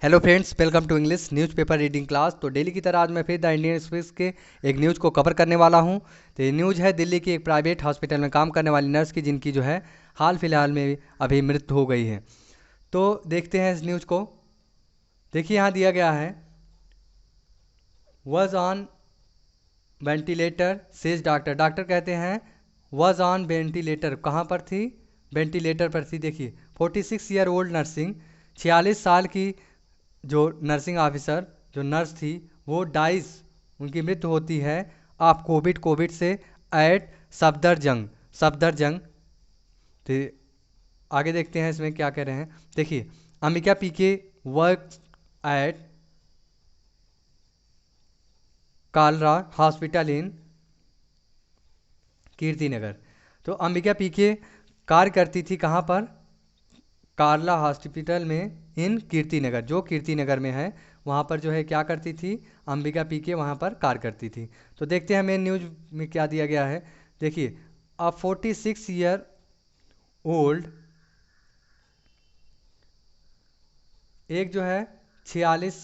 Hello friends, welcome to English newspaper reading class. तो daily की तरह आज मैं फिर द इंडियन एक्सप्रेस के एक न्यूज़ को कवर करने वाला हूं। तो ये न्यूज़ है दिल्ली की एक प्राइवेट हॉस्पिटल में काम करने वाली नर्स की, जिनकी जो है हाल फिलहाल में अभी मृत्यु हो गई है। तो देखते हैं इस न्यूज़ को। देखिए यहाँ दिया गया है, was on ventilator says doctor. Doctor कहते हैं वॉज ऑन वेंटिलेटर, कहाँ पर थी? वेंटिलेटर पर थी। देखिए 46 ईयर ओल्ड नर्सिंग, 46 साल की जो नर्सिंग ऑफिसर जो नर्स थी वो डाइस, उनकी मृत्यु होती है आप कोविड से एट सफदरजंग। तो आगे देखते हैं इसमें क्या कह रहे हैं। देखिए Ambika PK work at Kalra hospital in Kirti Nagar. तो अंबिका पीके कार्य करती थी कहाँ पर? कार्ला हॉस्पिटल में इन कीर्ति नगर, जो कीर्ति नगर में है वहाँ पर जो है क्या करती थी? अंबिका पीके वहाँ पर कार्य करती थी। तो देखते हैं मेन न्यूज में क्या दिया गया है। देखिए अ 46 ईयर ओल्ड, एक जो है 46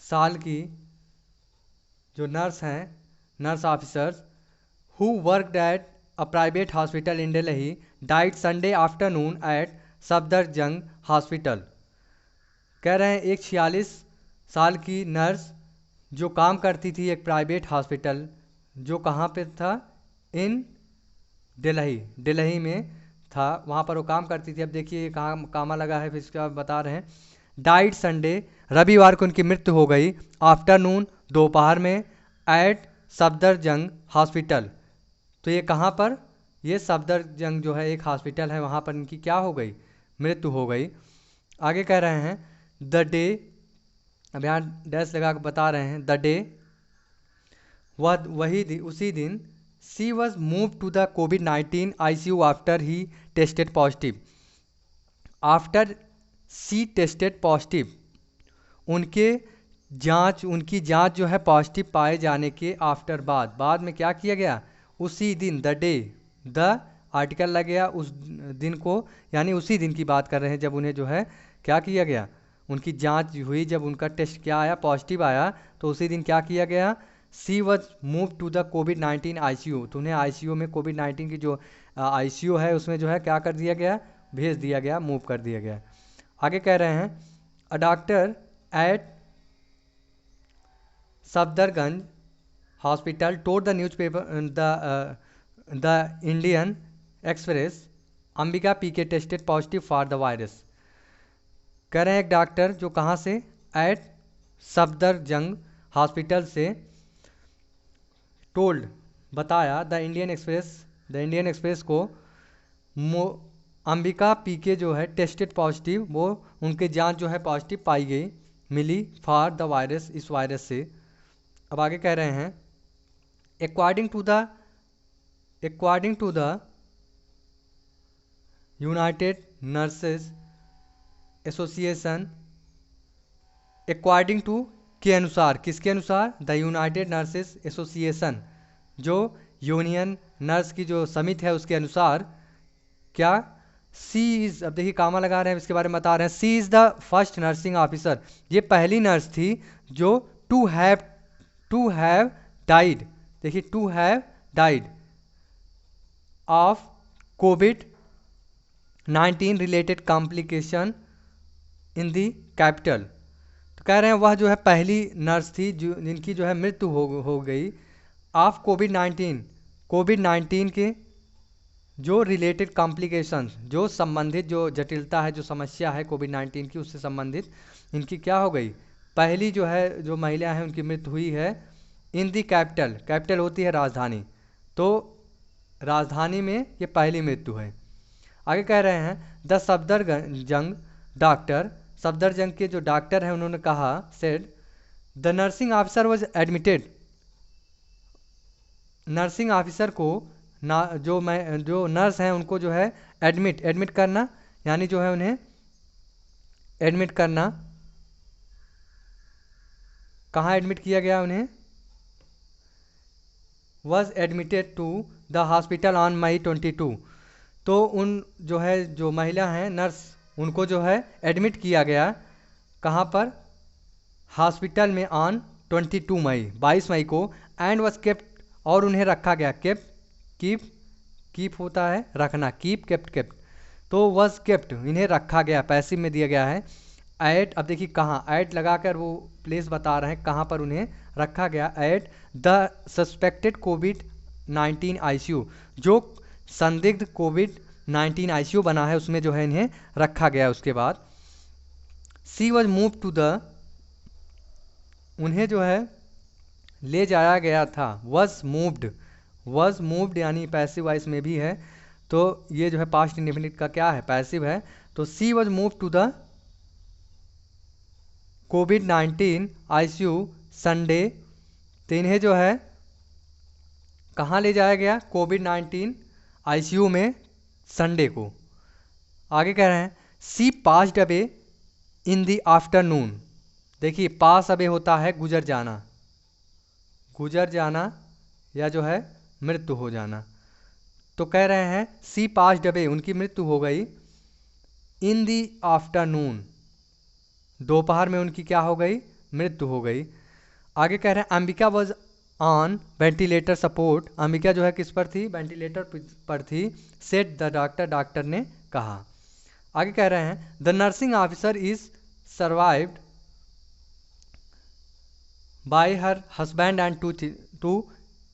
साल की जो नर्स हैं, nurse officers who worked at a private hospital in Delhi died Sunday afternoon at Safdarjung hospital. कह रहे हैं एक 46 साल की नर्स जो काम करती थी एक प्राइवेट हॉस्पिटल, जो कहाँ पे था? इन दिल्ली में था, वहाँ पर वो काम करती थी। अब देखिए कहाँ कामा लगा है, फिर इसके बाद बता रहे हैं डाइड संडे, रविवार को उनकी मृत्यु हो गई, आफ्टरनून दोपहर में, एट सफदरजंग हॉस्पिटल। तो ये कहाँ पर? ये सफदरजंग जो है एक हॉस्पिटल है, वहाँ पर इनकी क्या हो गई? मृत्यु हो गई। आगे कह रहे हैं द डे, अब यहाँ डैश लगा के बता रहे हैं द डे, उसी दिन she was move to the कोविड-19 ICU after he tested positive. After she tested positive, उनकी जांच जो है पॉजिटिव पाए जाने के आफ्टर, बाद में क्या किया गया? उसी दिन, द डे, द आर्टिकल लग गया उस दिन को, यानी उसी दिन की बात कर रहे हैं जब उन्हें जो है क्या किया गया? उनकी जांच हुई, जब उनका टेस्ट क्या आया? पॉजिटिव आया। तो उसी दिन क्या किया गया? She was move to the कोविड-19 ICU। तो उन्हें ICU में कोविड-19 की जो ICU है उसमें जो है क्या कर दिया गया? भेज दिया गया, मूव कर दिया गया। आगे कह रहे हैं a doctor at Safdarganj hospital told the newspaper the Indian Express Ambika PK tested positive for the virus. कह रहे हैं एक डॉक्टर जो कहाँ से? एट सफदरजंग हॉस्पिटल से, टोल्ड बताया द इंडियन एक्सप्रेस को, अंबिका पीके जो है टेस्टेड पॉजिटिव, वो उनके जांच जो है पॉजिटिव पाई गई, मिली फॉर द वायरस, इस वायरस से। अब आगे कह रहे हैं according to the United Nurses Association, according to के अनुसार, किसके अनुसार? द यूनाइटेड नर्सेस एसोसिएशन, जो यूनियन नर्स की जो समिति है उसके अनुसार क्या? सी इज, अब देखिए कामा लगा रहे हैं, इसके बारे में बता रहे हैं she is the first nursing officer, ये पहली नर्स थी जो टू हैव डाइड, देखिए टू हैव डाइड ऑफ कोविड-19 related complication in the capital. तो कह रहे हैं वह जो है पहली नर्स थी जो जिनकी जो है मृत्यु हो गई ऑफ कोविड-19 के जो रिलेटेड कॉम्प्लिकेशंस, जो संबंधित जो जटिलता है, जो समस्या है कोविड-19 की, उससे संबंधित इनकी क्या हो गई? पहली जो है जो महिला है उनकी मृत्यु हुई है इन दी कैपिटल, कैपिटल होती है राजधानी, तो राजधानी में ये पहली मृत्यु है। आगे कह रहे हैं द सफदरजंग डॉक्टर, सफदरजंग के जो डॉक्टर हैं उन्होंने कहा, said the nursing officer was admitted, nursing officer को ना, जो नर्स हैं उनको जो है एडमिट करना, यानी जो है उन्हें एडमिट करना, कहाँ एडमिट किया गया? उन्हें was admitted to the hospital on May 22। तो उन जो है जो महिला हैं नर्स, उनको जो है एडमिट किया गया कहाँ पर, हॉस्पिटल में ऑन 22 मई 22 मई को, एंड वॉज केप्ट, और उन्हें रखा गया, कीप होता है रखना, केप्ट, तो वॉज केप्ट इन्हें रखा गया, पैसिव में दिया गया है, एट, अब देखिए कहाँ एट लगाकर वो प्लेस बता रहे हैं कहाँ पर उन्हें रखा गया, at the suspected covid ICU, जो संदिग्ध कोविड-19 ICU बना है उसमें जो है इन्हें रखा गया। उसके बाद सी वॉज मूव टू द, उन्हें जो है ले जाया गया था, वॉज मूव्ड यानी पैसिव वॉइस में भी है, तो ये जो है पास्ट इंडेफिनिट का क्या है, पैसिव है, तो she was move to the कोविड-19 ICU संडे, तो इन्हें जो है कहाँ ले जाया गया, कोविड-19 ICU में संडे को। आगे कह रहे हैं she passed away in the afternoon, देखिए पास अवे होता है गुजर जाना या जो है मृत्यु हो जाना, तो कह रहे हैं सी पास्ड अवे, उनकी मृत्यु हो गई, इन दी आफ्टरनून, दोपहर में उनकी क्या हो गई, मृत्यु हो गई। आगे कह रहे हैं Ambika was on ventilator support, Ambika जो है किस पर थी, वेंटिलेटर पर थी, सेड द डॉक्टर ने कहा। आगे कह रहे हैं the nursing officer is survived by her husband and two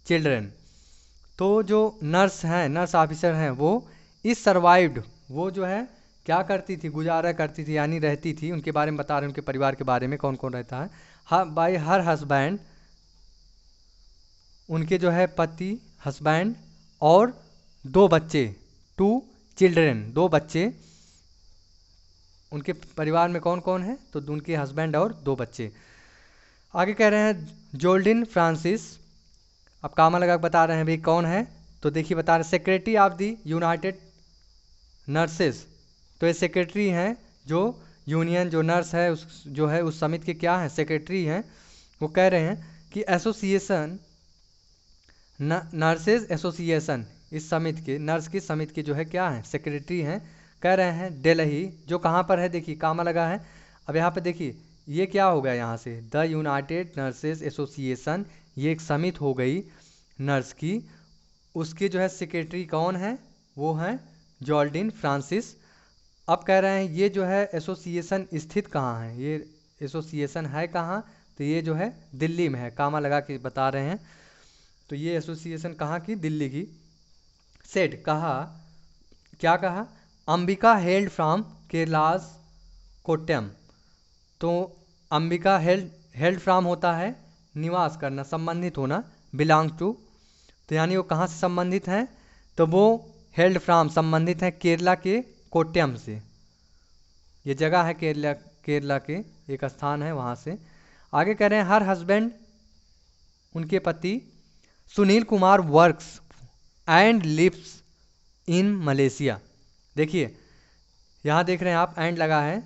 children, तो जो नर्स हैं, नर्स ऑफिसर हैं, वो इज सर्वाइव्ड, वो जो है क्या करती थी, गुजारा करती थी यानी रहती थी, उनके बारे में बता रहे हैं, उनके परिवार के बारे में कौन कौन रहता है, बाय हर हस्बैंड, उनके जो है पति, हस्बैंड और 2 बच्चे, 2 चिल्ड्रेन, 2 बच्चे, उनके परिवार में कौन कौन है, तो उनके हस्बैंड और 2 बच्चे। आगे कह रहे हैं जोल्डिन फ्रांसिस, अब कामा लगा बता रहे हैं भाई कौन है, तो देखिए बता रहे secretary of the United nurses, तो ये सेक्रेटरी हैं, जो यूनियन जो नर्स है उस जो है उस समिति के क्या हैं, सेक्रेटरी हैं। वो कह रहे हैं कि एसोसिएशन नर्सेज एसोसिएशन, इस समिति के, नर्स की समिति के जो है क्या है, सेक्रेटरी हैं। कह रहे हैं दिल्ली, जो कहाँ पर है, देखिए कामा लगा है, अब यहाँ पे देखिए ये क्या हो गया, यहाँ से द यूनाइटेड नर्सेज एसोसिएशन, ये एक समिति हो गई नर्स की, उसके जो है सेक्रेटरी कौन है, वो हैं जोल्डिन फ्रांसिस। अब कह रहे हैं ये जो है एसोसिएशन स्थित कहाँ है, ये एसोसिएशन है कहाँ, तो ये जो है दिल्ली में है, कामा लगा के बता रहे हैं, तो ये एसोसिएशन कहाँ की, दिल्ली की। सेड कहा, क्या कहा, अंबिका हेल्ड फ्रॉम केरलास कोट्टयम, तो अंबिका हेल्ड फ्रॉम होता है निवास करना, संबंधित होना, बिलोंग टू, तो यानी वो कहाँ से संबंधित हैं, तो वो हेल्ड फ्रॉम संबंधित हैं केरला के कोट्टयम से, ये जगह है केरला के एक स्थान है वहाँ से। आगे कह रहे हैं हर हस्बैंड, उनके पति Sunil Kumar works and lives in Malaysia, देखिए यहाँ देख रहे हैं आप एंड लगा है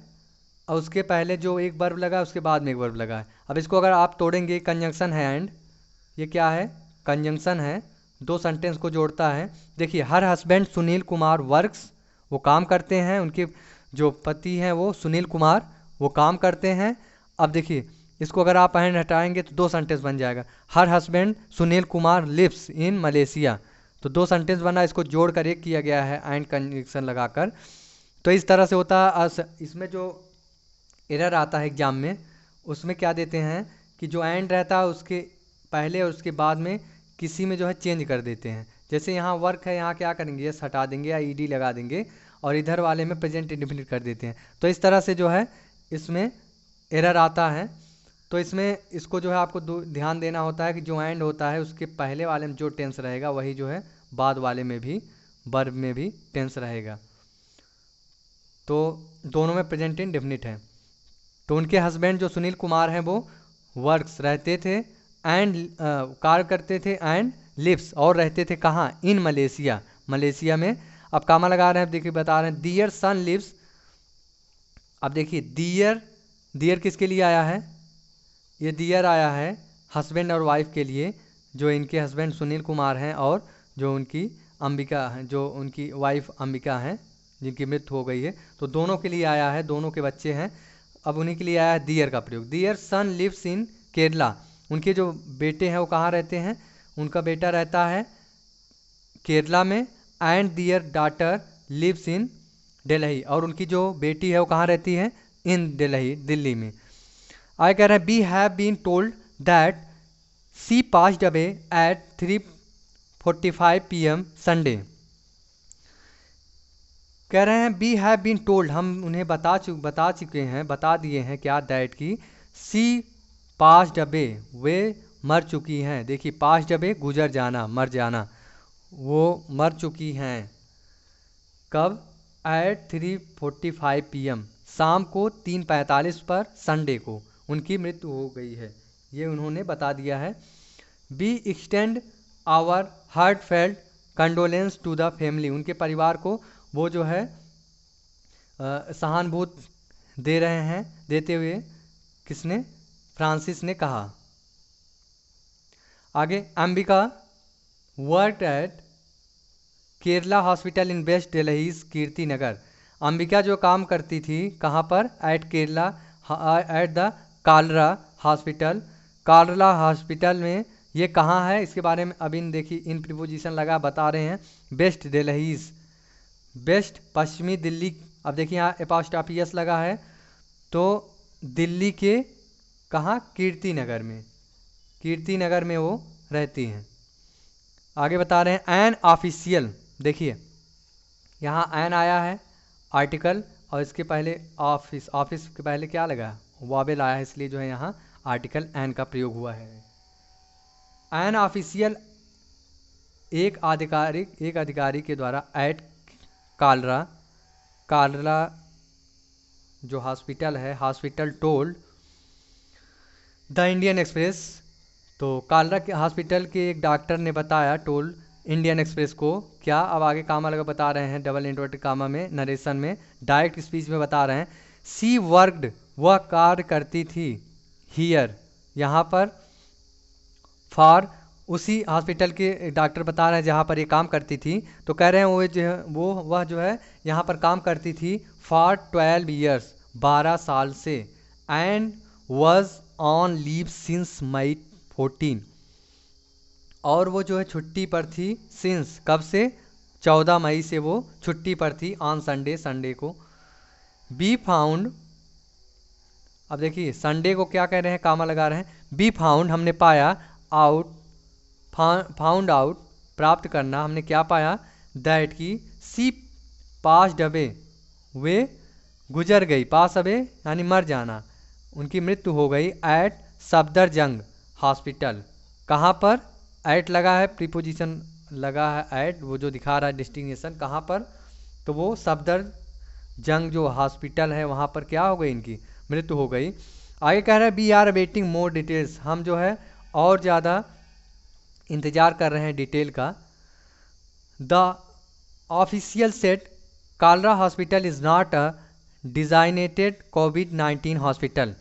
और उसके पहले जो एक वर्ब लगा उसके बाद में एक वर्ब लगा है। अब इसको अगर आप तोड़ेंगे, कंजंक्शन है एंड, ये क्या है, कंजंक्शन है, 2 सेंटेंस को जोड़ता है। देखिए हर हस्बैंड सुनील कुमार वर्क्स, वो काम करते हैं, उनके जो पति हैं वो सुनील कुमार, वो काम करते हैं। अब देखिए इसको अगर आप एंड हटाएंगे तो 2 सेंटेंस बन जाएगा, her husband Sunil Kumar lives in Malaysia, तो 2 सेंटेंस बना, इसको जोड़ कर एक किया गया है एंड कंजंक्शन लगाकर। तो इस तरह से होता है। इसमें जो एरर आता है एग्जाम में, उसमें क्या देते हैं कि जो एंड रहता है उसके पहले और उसके बाद में किसी में जो है चेंज कर देते हैं, जैसे यहाँ वर्क है, यहाँ क्या करेंगे, यस हटा देंगे या ईडी लगा देंगे, और इधर वाले में प्रेजेंट इंडेफिनिट कर देते हैं, तो इस तरह से जो है इसमें एरर आता है। तो इसमें इसको जो है आपको ध्यान देना होता है कि जो एंड होता है उसके पहले वाले में जो टेंस रहेगा वही जो है बाद वाले में भी, वर्ब में भी टेंस रहेगा, तो दोनों में प्रेजेंट इंडेफिनिट है। तो उनके हस्बैंड जो सुनील कुमार हैं वो वर्क्स रहते थे एंड कार्य करते थे, एंड लिव्स और रहते थे कहाँ, इन मलेशिया, मलेशिया में। अब कामा लगा रहे हैं, देखिए बता रहे हैं दियर सन लिव्स, अब देखिए दियर किसके लिए आया है, ये दियर आया है हस्बैंड और वाइफ के लिए, जो इनके हस्बैंड सुनील कुमार हैं और जो उनकी अंबिका है, जो उनकी वाइफ अंबिका हैं जिनकी मृत्यु हो गई है, तो दोनों के लिए आया है, दोनों के बच्चे हैं। अब उन्हीं के लिए आया है दियर का प्रयोग। दियर सन लिव्स इन केरला, उनके जो बेटे हैं वो कहाँ रहते हैं, उनका बेटा रहता है केरला में। And their daughter lives in Delhi, और उनकी जो बेटी है वो कहाँ रहती है, इन दिल्ली, दिल्ली में। आगे कह रहे हैं we have been told that she passed away at 3:45 PM Sunday. कह रहे हैं वी हैव बीन टोल्ड, हम उन्हें बता चुके हैं, बता दिए हैं क्या, दैट की सी पास्ड अवे, वे मर चुकी हैं। देखिए पास्ड अवे गुजर जाना, मर जाना, वो मर चुकी हैं। कब, एट 3:45 PM, शाम को 3:45 पर संडे को उनकी मृत्यु हो गई है, ये उन्होंने बता दिया है। We extend our heartfelt condolence to the family, उनके परिवार को वो जो है सहानुभूत दे रहे हैं, देते हुए किसने, फ्रांसिस ने कहा। आगे Ambika worked at Kerala hospital in west Delhi Kirti Nagar. Ambika जो काम करती थी कहाँ पर, at Kerala, at the Kalra hospital, Kalra hospital में, ये कहाँ है इसके बारे में अभी देखिए इन प्रीपोजिशन लगा बता रहे हैं। वेस्ट दिल्ली, वेस्ट पश्चिमी दिल्ली। अब देखिए यहाँ एपोस्ट्रोफी लगा है, तो दिल्ली के कहाँ, कीर्ति नगर में, कीर्ति नगर में वो रहती हैं। आगे बता रहे हैं एन ऑफिशियल, देखिए यहाँ एन आया है आर्टिकल, और इसके पहले ऑफिस, ऑफिस के पहले क्या लगा, वावेल आया है, इसलिए जो है यहाँ आर्टिकल एन का प्रयोग हुआ है। एन ऑफिशियल, एक अधिकारी के द्वारा एट कालरा, कालरा जो हॉस्पिटल है, hospital told the Indian express, तो कालरा के हॉस्पिटल के एक डॉक्टर ने बताया, टोल्ड इंडियन एक्सप्रेस को क्या, अब आगे कामा लगा बता रहे हैं, डबल इंटरवेटेड कामा में, नरेशन में, डायरेक्ट स्पीच में बता रहे हैं। सी वर्कड, वह कार्य करती थी, हियर, यहाँ पर, फॉर, उसी हॉस्पिटल के डॉक्टर बता रहे हैं जहाँ पर ये काम करती थी, तो कह रहे हैं वो जो है वह जो है यहाँ पर काम करती थी फॉर 12 ईयर्स, 12 साल से, and was on leave since May 14, और वो जो है छुट्टी पर थी, सिंस कब से, 14 मई से वो छुट्टी पर थी, ऑन संडे, संडे को। बी फाउंड, अब देखिए संडे को क्या कह रहे हैं, कामा लगा रहे हैं, बी फाउंड, हमने पाया, आउट, फाउंड आउट, प्राप्त करना, हमने क्या पाया, दैट की सी पास्ड अवे, वे गुजर गई, पास अवे यानी मर जाना, उनकी मृत्यु हो गई, एट सफदरजंग हॉस्पिटल, कहाँ पर, एट लगा है, प्रीपोजिशन लगा है एट, वो जो दिखा रहा है डेस्टिनेशन कहाँ पर, तो वो सफदरजंग जो हॉस्पिटल है वहाँ पर क्या हो गई, इनकी मृत्यु हो गई। आगे कह रहा है we are waiting more details, हम जो है और ज़्यादा इंतजार कर रहे हैं डिटेल का। The official set Kalra hospital is not a designated covid hospital,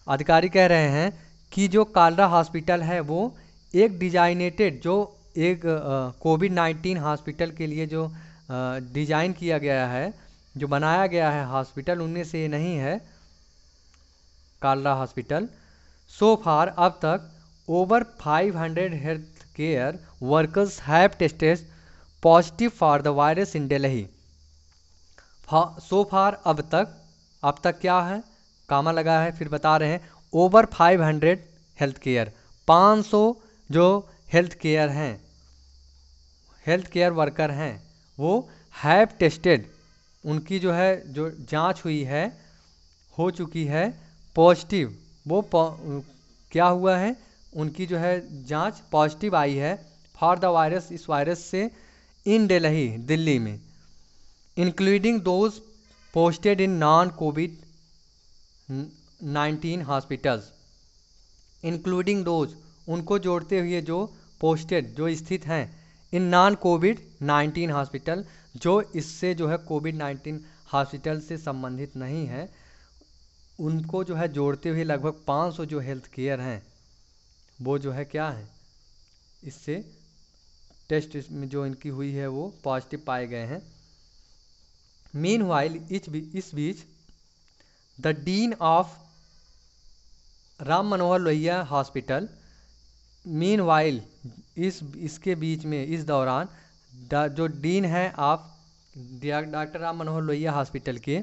अधिकारी कह रहे हैं कि जो कालरा हॉस्पिटल है वो एक डिजाइनेटेड, जो एक कोविड-19 हॉस्पिटल के लिए जो डिज़ाइन किया गया है, जो बनाया गया है हॉस्पिटल, उनमें से नहीं है कालरा हॉस्पिटल। सो फार, अब तक over 500 health care workers have tested positive for the virus in Delhi. So far, अब तक क्या है, कामा लगा है, फिर बता रहे हैं ओवर 500 हेल्थ केयर, 500 जो हेल्थ केयर हैं, हेल्थ केयर वर्कर हैं, वो हैव टेस्टेड, उनकी जो है जो जांच हुई है, हो चुकी है, पॉजिटिव, वो क्या हुआ है, उनकी जो है जांच पॉजिटिव आई है, फॉर द वायरस, इस वायरस से, इन दिल्ली, दिल्ली में, including those posted in non covid hospitals, including those, उनको जोड़ते हुए जो पोस्टेड, जो स्थित हैं, इन नॉन कोविड-19 हॉस्पिटल, जो इससे जो है कोविड-19 हॉस्पिटल से संबंधित नहीं है, उनको जो है जोड़ते हुए लगभग 500 जो हेल्थ केयर हैं वो जो है क्या है, इससे टेस्ट में जो इनकी हुई है वो पॉजिटिव पाए गए हैं। मीनवाइल, इस बीच the dean of Ram Manohar Lohia hospital, meanwhile, इसके बीच में, इस दौरान जो डीन है आप डॉक्टर राम मनोहर लोहिया हॉस्पिटल के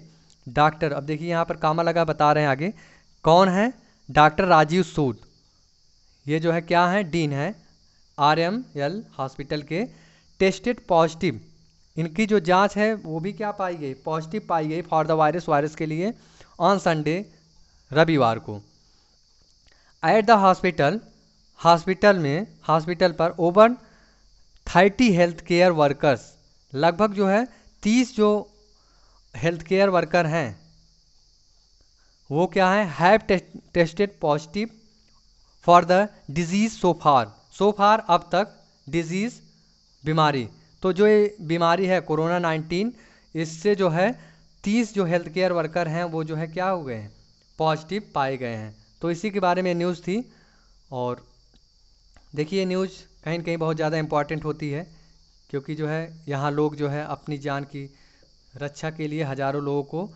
डॉक्टर, अब देखिए यहाँ पर कामा लगा बता रहे हैं आगे कौन है, डॉक्टर राजीव सूद, ये जो है क्या है, डीन है RML हॉस्पिटल के, टेस्टेड पॉजिटिव, इनकी जो जांच है वो भी क्या पाई गई, पॉजिटिव पाई गई फॉर द वायरस के लिए ऑन संडे, रविवार को। एट द हॉस्पिटल पर ओवर 30 हेल्थ केयर वर्कर्स, लगभग जो है 30 जो हेल्थ केयर वर्कर हैं वो क्या है, have tested positive for the disease so far अब तक, डिजीज बीमारी, तो जो ये बीमारी है कोरोना 19, इससे जो है 30 जो हेल्थ केयर वर्कर हैं वो जो है क्या हो गए हैं, पॉजिटिव पाए गए हैं। तो इसी के बारे में न्यूज़ थी। और देखिए न्यूज़ कहीं न कहीं बहुत ज़्यादा इम्पॉर्टेंट होती है, क्योंकि जो है यहाँ लोग जो है अपनी जान की रक्षा के लिए हज़ारों लोगों को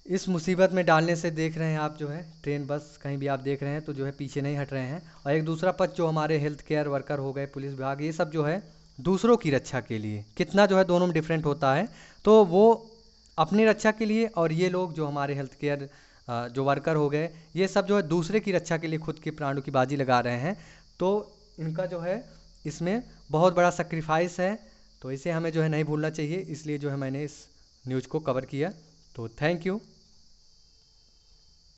इस मुसीबत में डालने से देख रहे हैं आप, जो है ट्रेन बस कहीं भी आप देख रहे हैं तो जो है पीछे नहीं हट रहे हैं। और एक दूसरा पक्ष जो हमारे हेल्थ केयर वर्कर हो गए, पुलिस विभाग, ये सब जो है दूसरों की रक्षा के लिए, कितना जो है दोनों में डिफरेंट होता है, तो वो अपनी रक्षा के लिए, और ये लोग जो हमारे हेल्थ केयर जो वर्कर हो गए, ये सब जो है दूसरे की रक्षा के लिए खुद के प्राणों की बाजी लगा रहे हैं। तो इनका जो है इसमें बहुत बड़ा सेक्रीफाइस है, तो इसे हमें जो है नहीं भूलना चाहिए, इसलिए जो है मैंने इस न्यूज़ को कवर किया। तो थैंक यू।